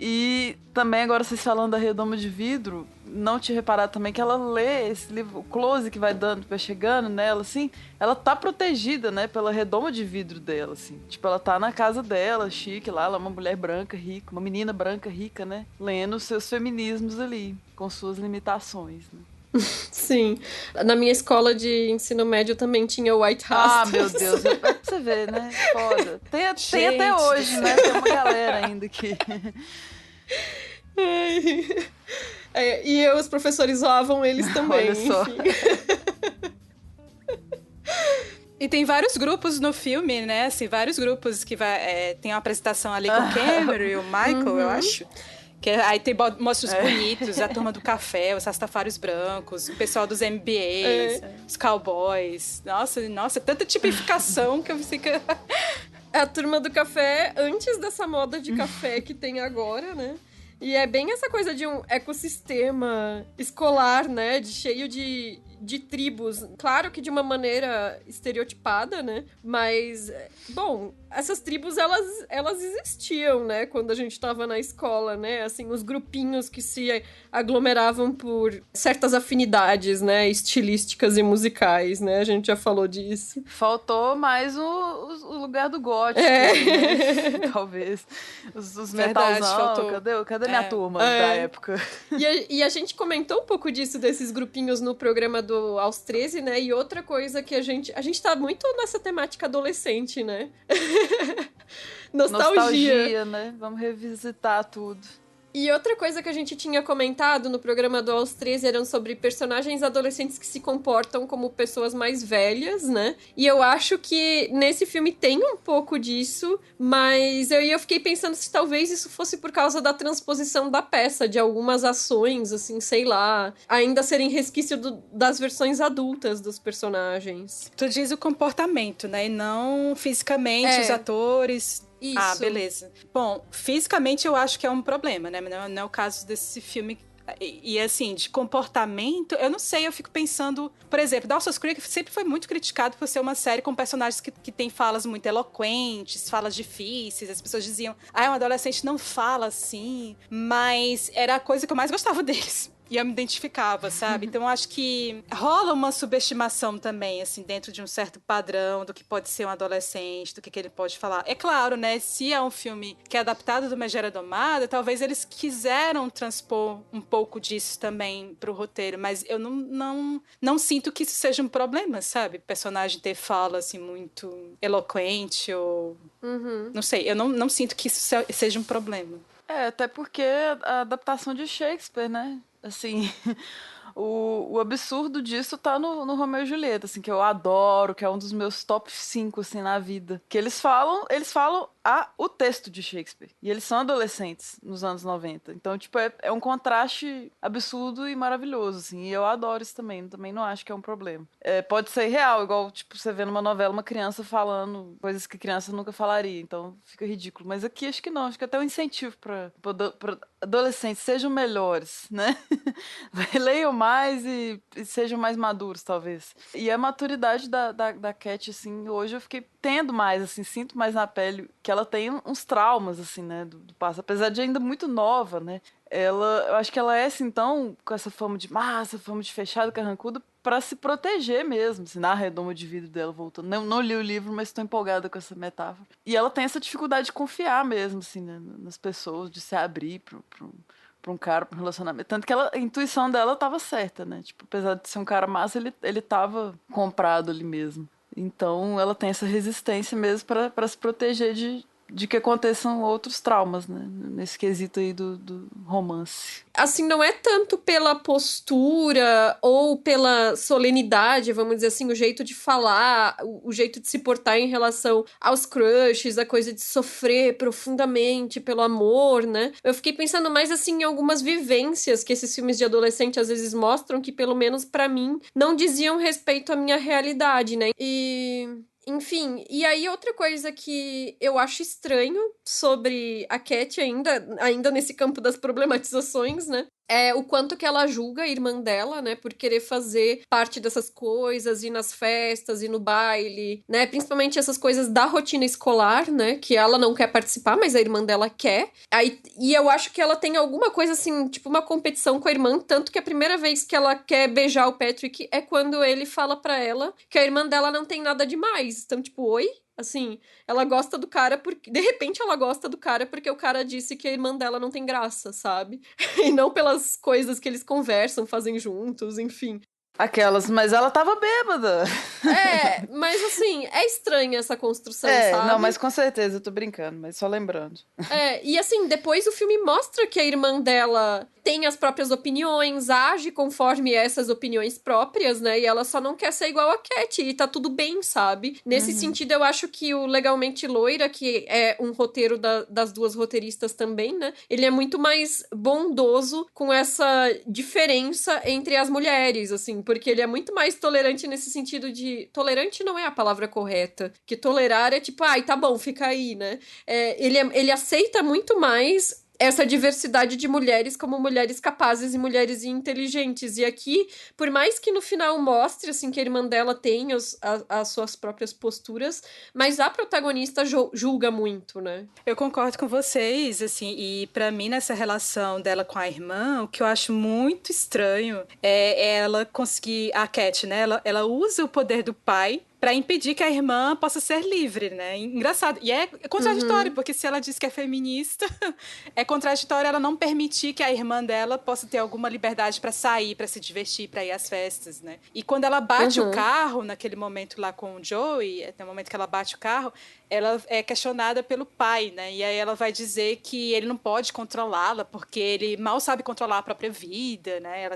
E também, agora vocês falando da Redoma de Vidro, não tinha reparado também que ela lê esse livro, o close que vai dando, vai chegando nela, assim, ela tá protegida, né, pela redoma de vidro dela, assim. Tipo, ela tá na casa dela, chique lá, ela é uma mulher branca, rica, uma menina branca, rica, né, lendo os seus feminismos ali, com suas limitações, né. Sim. Na minha escola de ensino médio também tinha White Rastas. Ah, meu Deus. É pra você ver, né? Foda. Tem até hoje, né? Tem uma galera ainda que... E os professores zoavam eles também. Olha só. E tem vários grupos no filme, né? Assim, vários grupos que tem uma apresentação ali com o Cameron e o Michael, eu acho. Que aí mostra os bonitos, a turma do café, os rastafários brancos, o pessoal dos MBAs, os cowboys. Nossa, tanta tipificação que eu fico... A turma do café antes dessa moda de café que tem agora, né? E é bem essa coisa de um ecossistema escolar, né? Cheio de tribos. Claro que de uma maneira estereotipada, né? Mas, bom, essas tribos, elas existiam, né? Quando a gente tava na escola, né? Assim, os grupinhos que se aglomeravam por certas afinidades, né? Estilísticas e musicais, né? A gente já falou disso. Faltou mais o lugar do gótico, né? Talvez. Os metalzão. Faltou. Cadê minha turma da época? E a gente comentou um pouco disso, desses grupinhos no programa do Aos 13, né? E outra coisa que a gente tá muito nessa temática adolescente, né? Nostalgia, né? Vamos revisitar tudo. E outra coisa que a gente tinha comentado no programa do Aos 13 eram sobre personagens adolescentes que se comportam como pessoas mais velhas, né? E eu acho que nesse filme tem um pouco disso, mas eu fiquei pensando se talvez isso fosse por causa da transposição da peça, de algumas ações, assim, sei lá, ainda serem resquício das versões adultas dos personagens. Tu diz o comportamento, né? E não fisicamente, os atores... Isso. Ah, beleza. Bom, fisicamente eu acho que é um problema, né? Não é o caso desse filme. E assim, de comportamento, eu não sei, eu fico pensando... Por exemplo, Dawson's Creek sempre foi muito criticado por ser uma série com personagens que tem falas muito eloquentes, falas difíceis. As pessoas diziam, um adolescente não fala assim. Mas era a coisa que eu mais gostava deles. E eu me identificava, sabe? Então, eu acho que rola uma subestimação também, assim, dentro de um certo padrão do que pode ser um adolescente, do que ele pode falar. É claro, né? Se é um filme que é adaptado do Megera Domada, talvez eles quiseram transpor um pouco disso também pro roteiro, mas eu não sinto que isso seja um problema, sabe? Personagem ter fala, assim, muito eloquente ou... Não sei, eu não sinto que isso seja um problema. Até porque a adaptação de Shakespeare, né? Assim, o absurdo disso tá no Romeu e Julieta, assim, que eu adoro, que é um dos meus top 5, assim, na vida. Que eles falam o texto de Shakespeare. E eles são adolescentes nos anos 90. Então, tipo, é um contraste absurdo e maravilhoso, assim. E eu adoro isso também. Também não acho que é um problema. Pode ser real, igual, tipo, você vê numa novela uma criança falando coisas que criança nunca falaria. Então, fica ridículo. Mas aqui, acho que não. Acho que é até um incentivo pra adolescentes sejam melhores, né? Leiam mais e sejam mais maduros, talvez. E a maturidade da Cat, assim, hoje eu fiquei tendo mais, assim, sinto mais na pele que ela tem uns traumas, assim, né, do passado, apesar de ainda muito nova, né, eu acho que ela é, assim, então, com essa fama de massa, fama de fechado, carrancudo, pra se proteger mesmo, assim, na redoma de vidro dela, voltando. Não li o livro, mas estou empolgada com essa metáfora. E ela tem essa dificuldade de confiar mesmo, assim, né, nas pessoas, de se abrir pra um cara, pra um relacionamento. Tanto que a intuição dela tava certa, né, tipo, apesar de ser um cara massa, ele tava comprado ali mesmo. Então, ela tem essa resistência mesmo para se proteger de que aconteçam outros traumas, né? Nesse quesito aí do romance. Assim, não é tanto pela postura ou pela solenidade, vamos dizer assim, o jeito de falar, o jeito de se portar em relação aos crushes, a coisa de sofrer profundamente pelo amor, né? Eu fiquei pensando mais, assim, em algumas vivências que esses filmes de adolescente às vezes mostram que, pelo menos pra mim, não diziam respeito à minha realidade, né? Enfim, e aí outra coisa que eu acho estranho sobre a Cat ainda nesse campo das problematizações, né? É o quanto que ela julga a irmã dela, né? Por querer fazer parte dessas coisas, ir nas festas, ir no baile, né? Principalmente essas coisas da rotina escolar, né? Que ela não quer participar, mas a irmã dela quer. E eu acho que ela tem alguma coisa assim, tipo uma competição com a irmã, tanto que a primeira vez que ela quer beijar o Patrick é quando ele fala pra ela que a irmã dela não tem nada demais. Então, tipo, oi? Assim, ela gosta do cara porque... De repente ela gosta do cara porque o cara disse que a irmã dela não tem graça, sabe? E não pelas coisas que eles conversam, fazem juntos, enfim. Mas ela tava bêbada. Mas assim, é estranha essa construção, sabe? Não, mas com certeza, eu tô brincando, mas só lembrando. E assim, depois o filme mostra que a irmã dela tem as próprias opiniões, age conforme essas opiniões próprias, né? E ela só não quer ser igual a Cat, e tá tudo bem, sabe? Nesse sentido, eu acho que o Legalmente Loira, que é um roteiro das duas roteiristas também, né? Ele é muito mais bondoso com essa diferença entre as mulheres, assim, porque ele é muito mais tolerante nesse sentido de... Tolerante não é a palavra correta, que tolerar é tipo, tá bom, fica aí, né? Ele aceita muito mais essa diversidade de mulheres como mulheres capazes e mulheres inteligentes. E aqui, por mais que no final mostre, assim, que a irmã dela tem as suas próprias posturas, mas a protagonista julga muito, né? Eu concordo com vocês, assim, e pra mim, nessa relação dela com a irmã, o que eu acho muito estranho é ela conseguir... A Cat, né? Ela usa o poder do pai pra impedir que a irmã possa ser livre, né? Engraçado. E é contraditório, porque se ela diz que é feminista, é contraditório ela não permitir que a irmã dela possa ter alguma liberdade pra sair, pra se divertir, pra ir às festas, né? E quando ela bate o carro, naquele momento lá com o Joey, no momento que ela bate o carro, ela é questionada pelo pai, né? E aí ela vai dizer que ele não pode controlá-la, porque ele mal sabe controlar a própria vida, né? Ela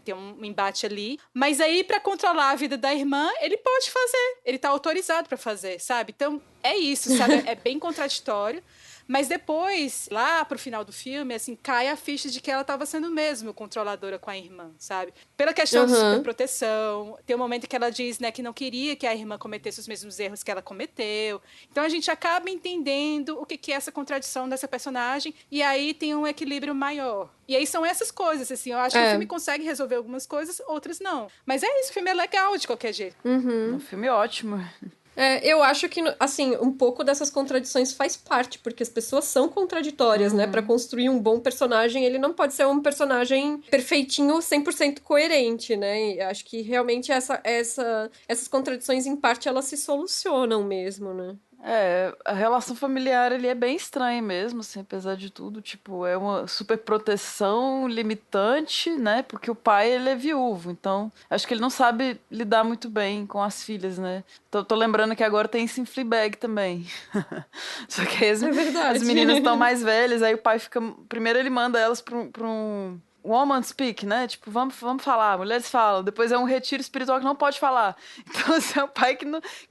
tem um embate ali. Mas aí, pra controlar a vida da irmã, ele pode fazer. Ele tá autorizado pra fazer, sabe? Então, é isso, sabe? É bem contraditório. Mas depois, lá pro final do filme, assim, cai a ficha de que ela estava sendo mesmo controladora com a irmã, sabe? Pela questão de superproteção. Tem um momento que ela diz, né, que não queria que a irmã cometesse os mesmos erros que ela cometeu. Então a gente acaba entendendo o que é essa contradição dessa personagem. E aí tem um equilíbrio maior. E aí são essas coisas, assim. Eu acho que o filme consegue resolver algumas coisas, outras não. Mas é isso, o filme é legal de qualquer jeito. Um filme ótimo. Eu acho que, assim, um pouco dessas contradições faz parte, porque as pessoas são contraditórias, né? Pra construir um bom personagem, ele não pode ser um personagem perfeitinho, 100% coerente, né? E acho que realmente essas contradições, em parte, elas se solucionam mesmo, né? A relação familiar ali é bem estranha mesmo, assim, apesar de tudo, tipo, é uma super proteção limitante, né, porque o pai, ele é viúvo, então acho que ele não sabe lidar muito bem com as filhas, né. Tô lembrando que agora tem isso em Fleabag também. Só que aí as meninas estão mais velhas, aí o pai fica, primeiro ele manda elas pra um woman speak, né? Tipo, vamos falar, mulheres falam. Depois é um retiro espiritual que não pode falar. Então, assim, é um pai que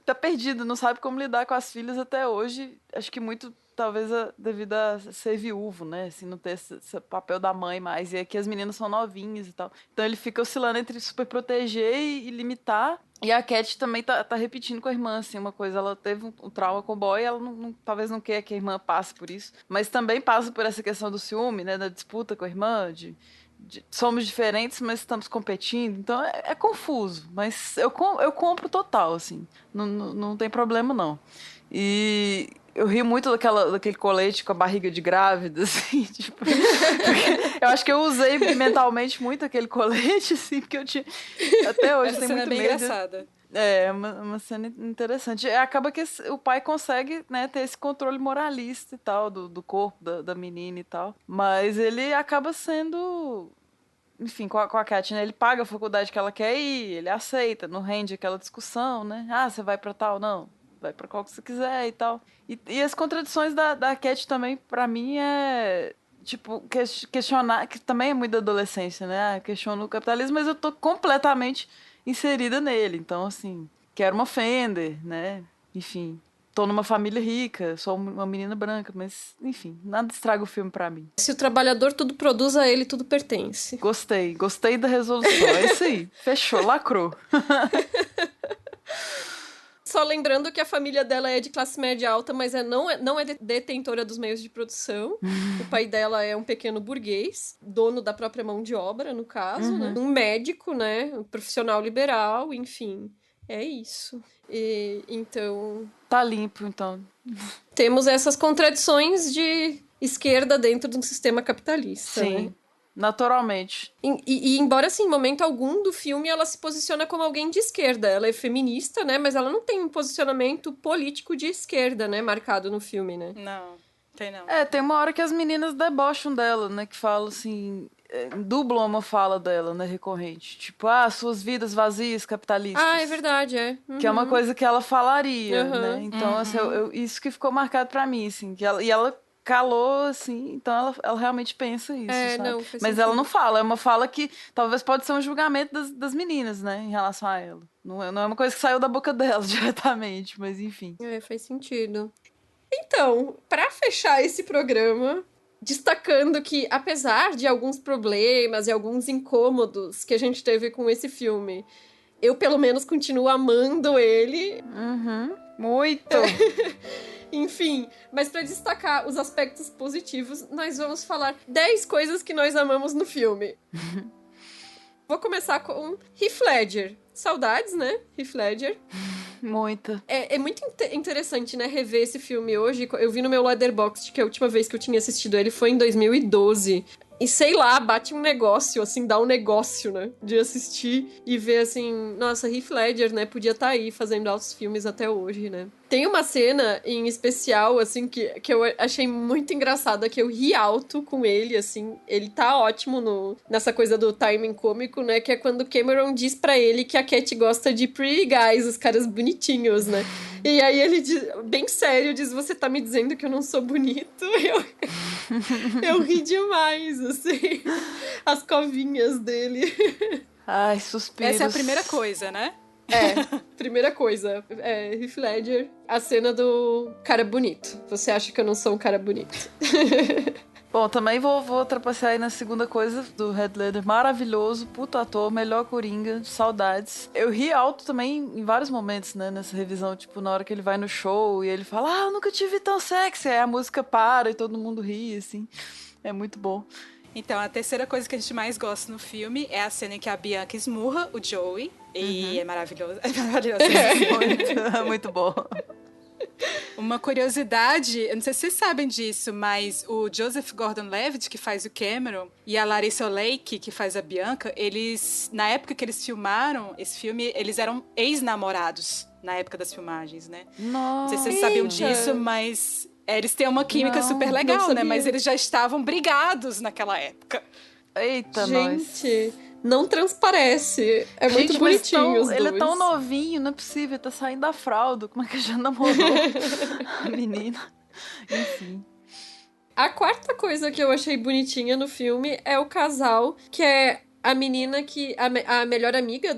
tá perdido, não sabe como lidar com as filhas até hoje. Acho que muito, talvez, devido a ser viúvo, né? Assim, não ter esse papel da mãe mais. E aqui as meninas são novinhas e tal. Então ele fica oscilando entre super proteger e limitar. E a Cat também tá repetindo com a irmã, assim, uma coisa. Ela teve um trauma com o boy, ela talvez não queira que a irmã passe por isso. Mas também passa por essa questão do ciúme, né? Da disputa com a irmã, somos diferentes, mas estamos competindo. Então é confuso, mas eu compro total, assim. Não tem problema, não. E eu rio muito daquele colete com a barriga de grávida, assim, tipo... eu acho que eu usei mentalmente muito aquele colete, assim, porque eu tinha... Até hoje tem muito medo. Essa cena é bem engraçada. É, uma cena interessante. Acaba que o pai consegue, né, ter esse controle moralista e tal, do corpo da menina e tal. Mas ele acaba sendo... Enfim, com a Cat, né? Ele paga a faculdade que ela quer ir, ele aceita, não rende aquela discussão, né? Ah, você vai pra tal? Não. Vai pra qual que você quiser e tal. E as contradições da Cat também, pra mim, é... Tipo, questionar... Que também é muito da adolescência, né? Questiono o capitalismo, mas eu tô completamente... inserida nele, então assim, quero uma Fender, né, enfim, tô numa família rica, sou uma menina branca, mas enfim, nada estraga o filme pra mim. Se o trabalhador tudo produz, a ele tudo pertence. Gostei da resolução, é isso aí, fechou, lacrou. Só lembrando que a família dela é de classe média alta, mas não é detentora dos meios de produção. O pai dela é um pequeno burguês, dono da própria mão de obra, no caso, né? Um médico, né? Um profissional liberal, enfim. É isso. Então... Tá limpo, então. Temos essas contradições de esquerda dentro de um sistema capitalista, sim, né? Naturalmente. E embora, assim, em momento algum do filme ela se posiciona como alguém de esquerda. Ela é feminista, né? Mas ela não tem um posicionamento político de esquerda, né? Marcado no filme, né? Não, tem não. Tem uma hora que as meninas debocham dela, né? Que falam assim... dublam uma fala dela, né? Recorrente. Tipo, suas vidas vazias, capitalistas. É verdade, é. Que é uma coisa que ela falaria, né? Então, assim, isso que ficou marcado pra mim, assim. Ela calou, assim, então ela realmente pensa isso, sabe? Não, mas sentido. ela não fala, é uma fala que talvez pode ser um julgamento das meninas, né, em relação a ela. Não é uma coisa que saiu da boca dela diretamente, mas enfim. Faz sentido. Então, pra fechar esse programa, destacando que, apesar de alguns problemas e alguns incômodos que a gente teve com esse filme, eu, pelo menos, continuo amando ele. Muito! Enfim, mas pra destacar os aspectos positivos, nós vamos falar 10 coisas que nós amamos no filme. Vou começar com Heath Ledger. Saudades, né? Heath Ledger. Muita. É muito interessante, né, rever esse filme hoje. Eu vi no meu Letterboxd que a última vez que eu tinha assistido ele foi em 2012. E sei lá, bate um negócio, assim, dá um negócio, né? De assistir e ver, assim, nossa, Heath Ledger, né? Podia estar aí fazendo altos filmes até hoje, né? Tem uma cena em especial, assim, que eu achei muito engraçada, que eu ri alto com ele, assim. Ele tá ótimo nessa coisa do timing cômico, né? Que é quando Cameron diz pra ele que a Cat gosta de pretty guys, os caras bonitinhos, né? E aí ele, bem sério, diz, você tá me dizendo que eu não sou bonito? Eu ri demais, assim. As covinhas dele. Ai, suspiros. Essa é a primeira coisa, né? Primeira coisa, Heath Ledger, a cena do cara bonito. Você acha que eu não sou um cara bonito? Bom, também vou trapacear aí na segunda coisa do Heath Ledger. Maravilhoso, puto ator, melhor Coringa, saudades. Eu ri alto também em vários momentos, né, nessa revisão. Tipo, na hora que ele vai no show e ele fala, eu nunca te vi tão sexy. Aí a música para e todo mundo ri, assim. É muito bom. Então, a terceira coisa que a gente mais gosta no filme é a cena em que a Bianca esmurra o Joey. E é maravilhoso. É maravilhoso. Muito, muito bom. Uma curiosidade, eu não sei se vocês sabem disso, mas o Joseph Gordon-Levitt, que faz o Cameron, e a Larissa Oleyki, que faz a Bianca, eles, na época que eles filmaram esse filme, eles eram ex-namorados na época das filmagens, né? Nossa. Não sei se vocês sabiam disso, mas eles têm uma química super legal, né? Mas eles já estavam brigados naquela época. Eita, gente, não transparece. É muito bonitinho os dois. Ele é tão novinho, não é possível. Tá saindo da fralda. Como é que já namorou a menina? Enfim. A quarta coisa que eu achei bonitinha no filme é o casal, que é a menina que... A melhor amiga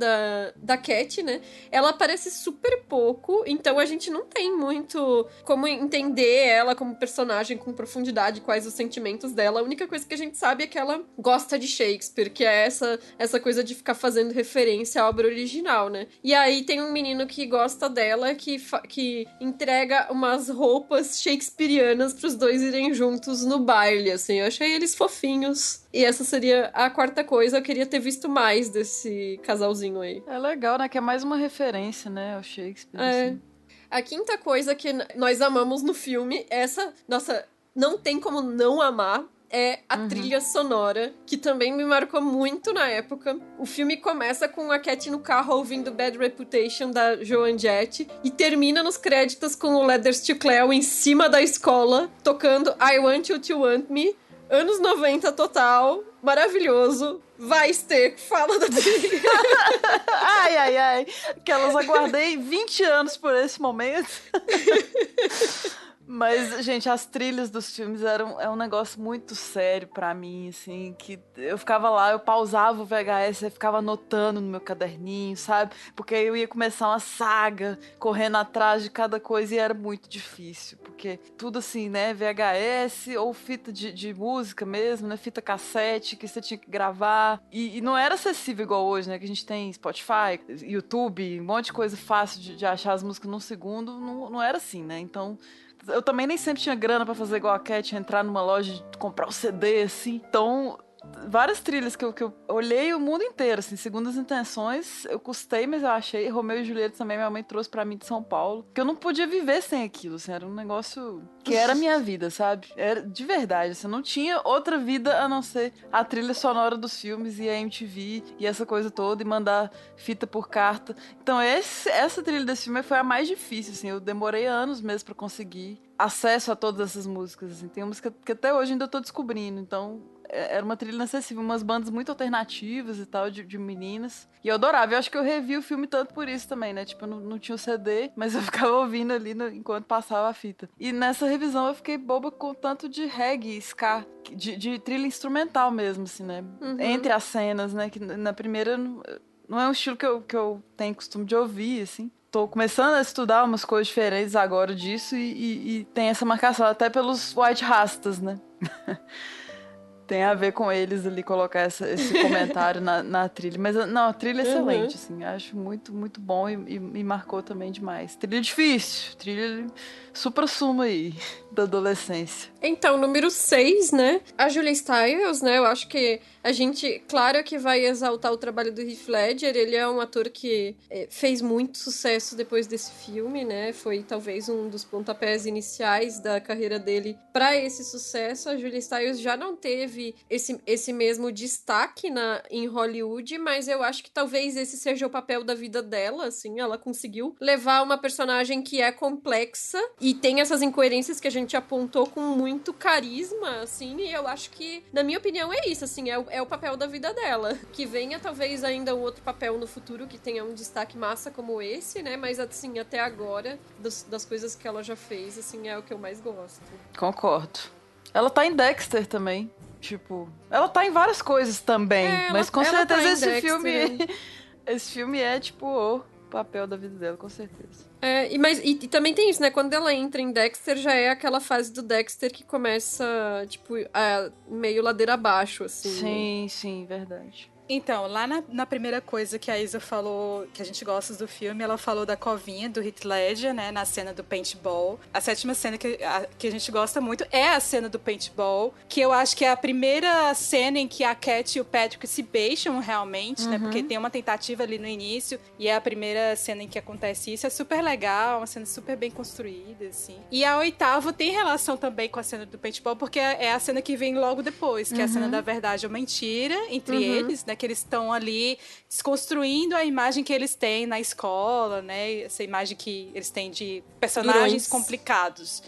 da Cat, né? Ela aparece super pouco, então a gente não tem muito como entender ela como personagem com profundidade, quais os sentimentos dela. A única coisa que a gente sabe é que ela gosta de Shakespeare, que é essa coisa de ficar fazendo referência à obra original, né? E aí tem um menino que gosta dela, que entrega umas roupas shakespearianas pros dois irem juntos no baile, assim. Eu achei eles fofinhos. E essa seria a quarta coisa. Eu queria ter visto mais desse casalzinho aí. É legal, né? Que é mais uma referência, né? Ao Shakespeare, assim. A quinta coisa que nós amamos no filme, nossa, não tem como não amar, é a trilha sonora, que também me marcou muito na época. O filme começa com a Cat no carro ouvindo Bad Reputation da Joan Jett e termina nos créditos com o Leathers to Cleo em cima da escola, tocando I Want You to Want Me. Anos 90 total, maravilhoso. Vai, Stê, fala da trilha. Ai. Aquelas aguardei 20 anos por esse momento. Mas, gente, as trilhas dos filmes é um negócio muito sério pra mim, assim, que eu ficava lá, eu pausava o VHS, eu ficava anotando no meu caderninho, sabe? Porque aí eu ia começar uma saga, correndo atrás de cada coisa, e era muito difícil, porque tudo assim, né, VHS ou fita de música mesmo, né, fita cassete que você tinha que gravar, e não era acessível igual hoje, né, que a gente tem Spotify, YouTube, um monte de coisa fácil de achar as músicas num segundo, não era assim, né, então... Eu também nem sempre tinha grana pra fazer igual a Cat, entrar numa loja e comprar um CD, assim. Então, várias trilhas que eu olhei o mundo inteiro, assim, segundo as intenções. Eu custei, mas eu achei. Romeu e Julieta também, minha mãe trouxe pra mim de São Paulo. Que eu não podia viver sem aquilo, assim. Era um negócio que era a minha vida, sabe? Era de verdade, assim. Não tinha outra vida a não ser a trilha sonora dos filmes e a MTV e essa coisa toda, e mandar fita por carta. Então, essa trilha desse filme foi a mais difícil, assim. Eu demorei anos mesmo pra conseguir acesso a todas essas músicas, assim. Tem música que até hoje ainda eu tô descobrindo, então era uma trilha inacessível, umas bandas muito alternativas e tal, de meninas, e eu adorava. Eu acho que eu revi o filme tanto por isso também, né, tipo, eu não tinha o CD, mas eu ficava ouvindo ali enquanto passava a fita. E nessa revisão eu fiquei boba com o tanto de reggae, ska, de trilha instrumental mesmo, assim, né, entre as cenas, né, que na primeira não é um estilo que eu tenho costume de ouvir, assim. Tô começando a estudar umas coisas diferentes agora disso e tem essa marcação até pelos White Rastas, né? Tem a ver com eles ali, colocar esse comentário na trilha. Mas, não, a trilha é excelente, assim. Acho muito, muito bom e me marcou também demais. Trilha difícil. Trilha supra-sumo aí, da adolescência. Então, número 6, né? A Julia Stiles, né? Eu acho que a gente, claro que vai exaltar o trabalho do Heath Ledger. Ele é um ator que fez muito sucesso depois desse filme, né? Foi talvez um dos pontapés iniciais da carreira dele para esse sucesso. A Julia Stiles já não teve esse mesmo destaque em Hollywood, mas eu acho que talvez esse seja o papel da vida dela, assim. Ela conseguiu levar uma personagem que é complexa e tem essas incoerências que a gente apontou com muito carisma, assim, e eu acho que, na minha opinião, é isso, assim, é o papel da vida dela. Que venha, talvez, ainda um outro papel no futuro que tenha um destaque massa como esse, né, mas, assim, até agora, das coisas que ela já fez, assim, é o que eu mais gosto. Concordo. Ela tá em Dexter também, tipo, ela tá em várias coisas também, mas com certeza tá esse Dexter, filme, né? esse filme é, tipo, o papel da vida dela, com certeza. E também tem isso, né? Quando ela entra em Dexter, já é aquela fase do Dexter que começa, tipo, meio ladeira abaixo, assim. Sim, né? sim, verdade. Então, lá na primeira coisa que a Isa falou, que a gente gosta do filme, ela falou da covinha do Heath Ledger, né, na cena do paintball. A sétima cena que a gente gosta muito é a cena do paintball, que eu acho que é a primeira cena em que a Cat e o Patrick se beijam realmente, né, porque tem uma tentativa ali no início, e é a primeira cena em que acontece isso. É super legal, uma cena super bem construída, assim. E a oitava tem relação também com a cena do paintball, porque é a cena que vem logo depois, que é a cena da verdade ou mentira, entre eles, né, que eles estão ali desconstruindo a imagem que eles têm na escola, né? Essa imagem que eles têm de personagens complicados,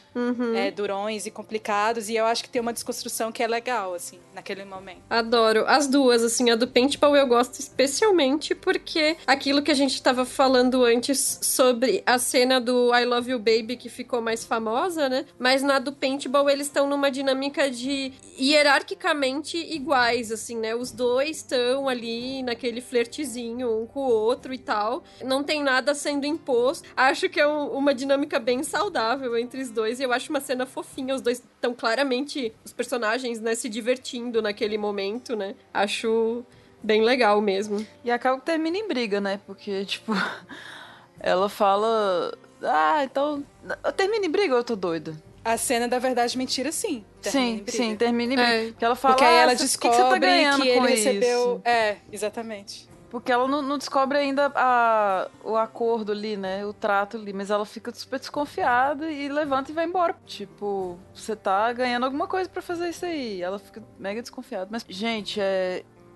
durões e complicados, e eu acho que tem uma desconstrução que é legal, assim, naquele momento. Adoro. As duas, assim, a do paintball eu gosto especialmente porque aquilo que a gente tava falando antes sobre a cena do I Love You Baby, que ficou mais famosa, né? Mas na do paintball eles estão numa dinâmica de hierarquicamente iguais, assim, né? Os dois estão ali naquele flertezinho um com o outro e tal. Não tem nada sendo imposto. Acho que é uma dinâmica bem saudável entre os dois e eu acho uma cena fofinha. Os dois estão claramente, os personagens, né, se divertindo naquele momento, né? Acho bem legal mesmo. E acaba que termina em briga, né? Porque, tipo, ela fala... Ah, então... Termina em briga ou eu tô doida? A cena da verdade e mentira, sim. Sim, termina em briga. Porque ela fala, porque aí ela descobre descobre que você tá ganhando que ele com recebeu... isso. Exatamente. Porque ela não descobre ainda o acordo ali, né? O trato ali. Mas ela fica super desconfiada e levanta e vai embora. Tipo, você tá ganhando alguma coisa pra fazer isso aí. Ela fica mega desconfiada. Mas, gente,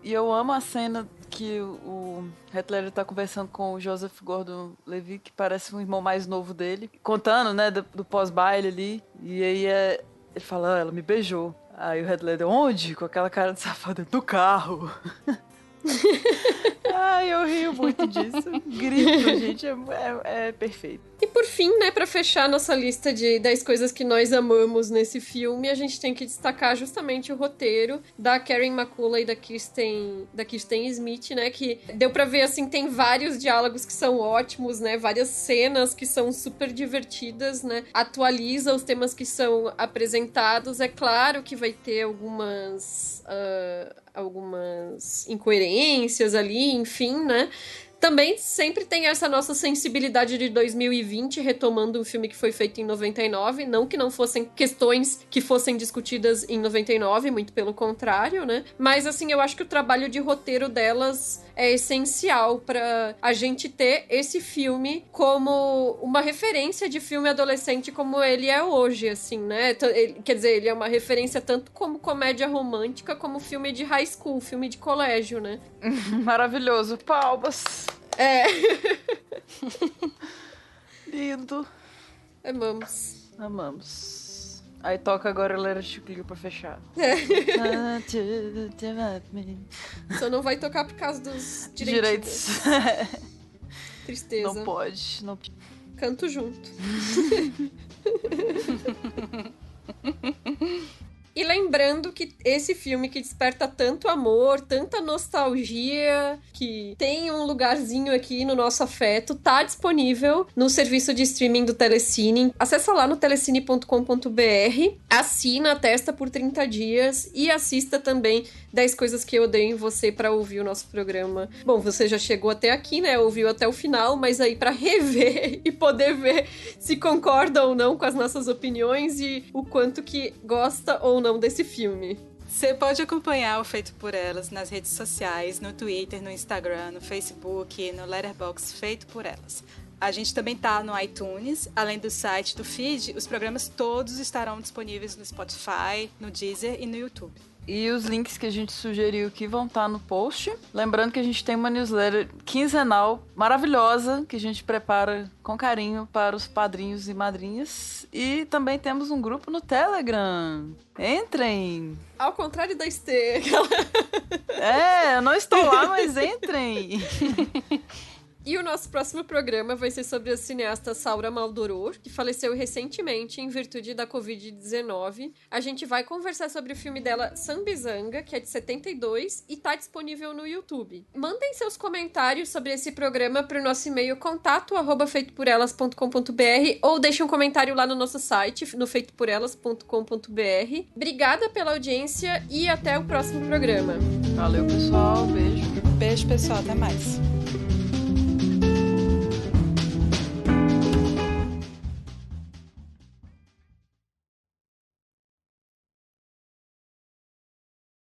E eu amo a cena que o Heath Ledger tá conversando com o Joseph Gordon-Levitt, que parece um irmão mais novo dele, contando, né, do pós-baile ali. E aí ele fala, ela me beijou. Aí o Heath Ledger, onde? Com aquela cara de safada, no carro. Ai, eu rio muito disso. Grito, gente, é perfeito. E por fim, né, pra fechar nossa lista de 10 coisas que nós amamos nesse filme, a gente tem que destacar justamente o roteiro da Karen McCullough e da Kirsten Smith, né, que deu pra ver, assim, tem vários diálogos que são ótimos, né, várias cenas que são super divertidas, né, atualiza os temas que são apresentados. É claro que vai ter algumas incoerências ali, enfim, né? Também sempre tem essa nossa sensibilidade de 2020, retomando um filme que foi feito em 99. Não que não fossem questões que fossem discutidas em 99, muito pelo contrário, né? Mas, assim, eu acho que o trabalho de roteiro delas é essencial pra a gente ter esse filme como uma referência de filme adolescente como ele é hoje, assim, né? Quer dizer, ele é uma referência tanto como comédia romântica, como filme de high school, filme de colégio, né? Maravilhoso. Palmas. Lindo. Amamos. Aí toca agora Lera Chiclio pra fechar. Só não vai tocar por causa dos direitos. Tristeza. Não pode. Canto junto. E lembrando que esse filme que desperta tanto amor, tanta nostalgia, que tem um lugarzinho aqui no nosso afeto, tá disponível no serviço de streaming do Telecine. Acessa lá no telecine.com.br, assina, testa por 30 dias e assista também 10 Coisas que Eu Odeio em Você pra ouvir o nosso programa. Bom, você já chegou até aqui, né? Ouviu até o final, mas aí pra rever e poder ver se concorda ou não com as nossas opiniões e o quanto que gosta ou não desse filme. Você pode acompanhar o Feito por Elas nas redes sociais, no Twitter, no Instagram, no Facebook, no Letterboxd Feito por Elas. A gente também tá no iTunes, além do site do feed, os programas todos estarão disponíveis no Spotify, no Deezer e no YouTube. E os links que a gente sugeriu aqui vão estar no post. Lembrando que a gente tem uma newsletter quinzenal maravilhosa que a gente prepara com carinho para os padrinhos e madrinhas. E também temos um grupo no Telegram. Entrem! Ao contrário da Estê. Eu não estou lá, mas entrem! E o nosso próximo programa vai ser sobre a cineasta Saura Maldoror, que faleceu recentemente em virtude da Covid-19. A gente vai conversar sobre o filme dela, Sambizanga, que é de 72 e tá disponível no YouTube. Mandem seus comentários sobre esse programa para o nosso e-mail contato@feitoporelas.com.br ou deixem um comentário lá no nosso site, no feitoporelas.com.br. Obrigada pela audiência e até o próximo programa. Valeu, pessoal. Beijo. Beijo, pessoal. Até mais.